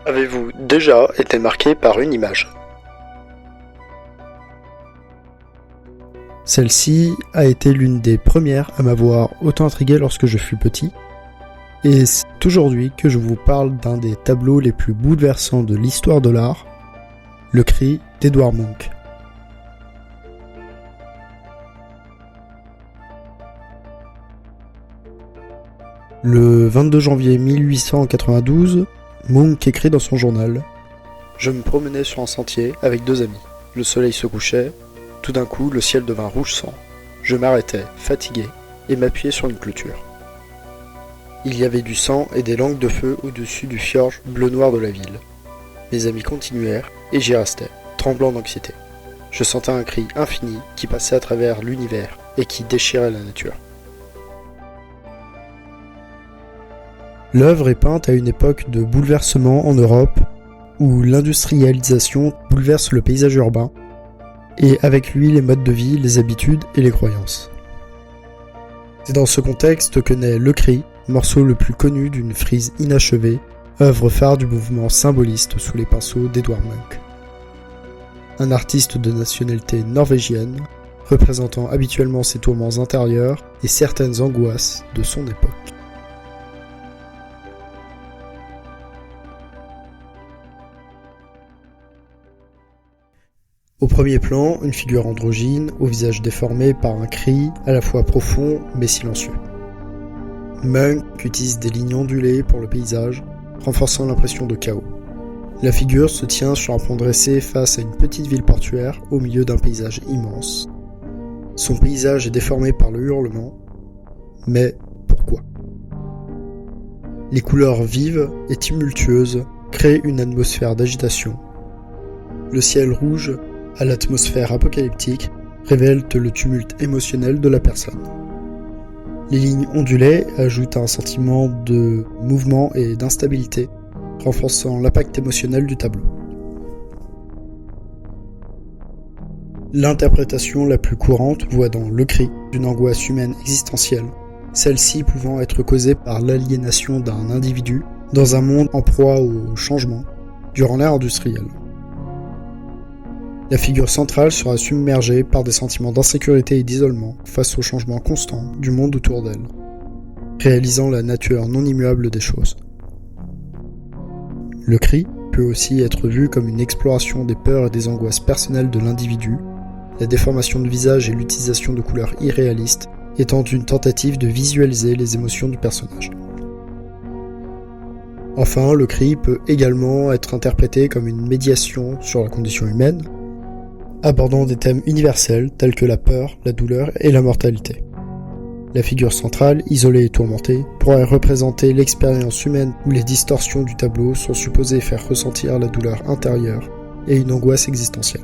Avez-vous déjà été marqué par une image? Celle-ci a été l'une des premières à m'avoir autant intrigué lorsque je fus petit, et c'est aujourd'hui que je vous parle d'un des tableaux les plus bouleversants de l'histoire de l'art, Le Cri d'Edvard Munch. Le 22 janvier 1892, Munch écrit dans son journal « Je me promenais sur un sentier avec deux amis. Le soleil se couchait. Tout d'un coup, le ciel devint rouge sang. Je m'arrêtai, fatigué, et m'appuyai sur une clôture. Il y avait du sang et des langues de feu au-dessus du fjord bleu-noir de la ville. Mes amis continuèrent, et j'y restai, tremblant d'anxiété. Je sentais un cri infini qui passait à travers l'univers et qui déchirait la nature. » L'œuvre est peinte à une époque de bouleversement en Europe, où l'industrialisation bouleverse le paysage urbain, et avec lui les modes de vie, les habitudes et les croyances. C'est dans ce contexte que naît Le Cri, morceau le plus connu d'une frise inachevée, œuvre phare du mouvement symboliste sous les pinceaux d'Edvard Munch. Un artiste de nationalité norvégienne, représentant habituellement ses tourments intérieurs et certaines angoisses de son époque. Au premier plan, une figure androgyne, au visage déformé par un cri à la fois profond mais silencieux. Munch utilise des lignes ondulées pour le paysage, renforçant l'impression de chaos. La figure se tient sur un pont dressé face à une petite ville portuaire au milieu d'un paysage immense. Son paysage est déformé par le hurlement, mais pourquoi? Les couleurs vives et tumultueuses créent une atmosphère d'agitation. Le ciel rouge à l'atmosphère apocalyptique, révèle le tumulte émotionnel de la personne. Les lignes ondulées ajoutent un sentiment de mouvement et d'instabilité, renforçant l'impact émotionnel du tableau. L'interprétation la plus courante voit dans Le Cri d'une angoisse humaine existentielle, celle-ci pouvant être causée par l'aliénation d'un individu dans un monde en proie au changement durant l'ère industrielle. La figure centrale sera submergée par des sentiments d'insécurité et d'isolement face au changement constant du monde autour d'elle, réalisant la nature non immuable des choses. Le Cri peut aussi être vu comme une exploration des peurs et des angoisses personnelles de l'individu, la déformation de visage et l'utilisation de couleurs irréalistes étant une tentative de visualiser les émotions du personnage. Enfin, Le Cri peut également être interprété comme une médiation sur la condition humaine, abordant des thèmes universels tels que la peur, la douleur et la mortalité. La figure centrale, isolée et tourmentée, pourrait représenter l'expérience humaine où les distorsions du tableau sont supposées faire ressentir la douleur intérieure et une angoisse existentielle.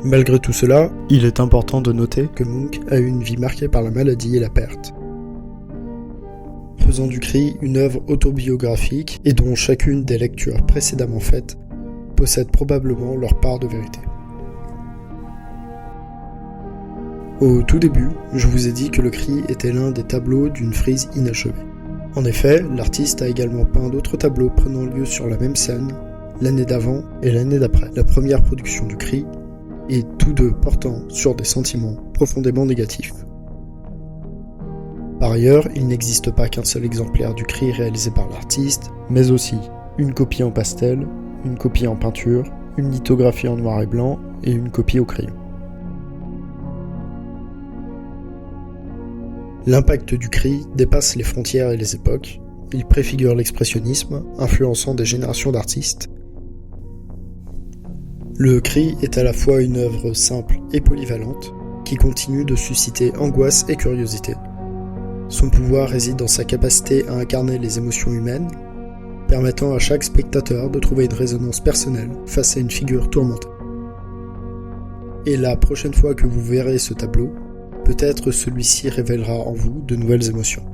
Malgré tout cela, il est important de noter que Munch a eu une vie marquée par la maladie et la perte, faisant du Cri une œuvre autobiographique et dont chacune des lectures précédemment faites possèdent probablement leur part de vérité. Au tout début, je vous ai dit que Le Cri était l'un des tableaux d'une frise inachevée. En effet, l'artiste a également peint d'autres tableaux prenant lieu sur la même scène, l'année d'avant et l'année d'après, la première production du Cri, et tous deux portant sur des sentiments profondément négatifs. Par ailleurs, il n'existe pas qu'un seul exemplaire du Cri réalisé par l'artiste, mais aussi une copie en pastel, une copie en peinture, une lithographie en noir et blanc et une copie au crayon. L'impact du Cri dépasse les frontières et les époques, il préfigure l'expressionnisme, influençant des générations d'artistes. Le Cri est à la fois une œuvre simple et polyvalente, qui continue de susciter angoisse et curiosité. Son pouvoir réside dans sa capacité à incarner les émotions humaines, permettant à chaque spectateur de trouver une résonance personnelle face à une figure tourmentée. Et la prochaine fois que vous verrez ce tableau, peut-être celui-ci révélera en vous de nouvelles émotions.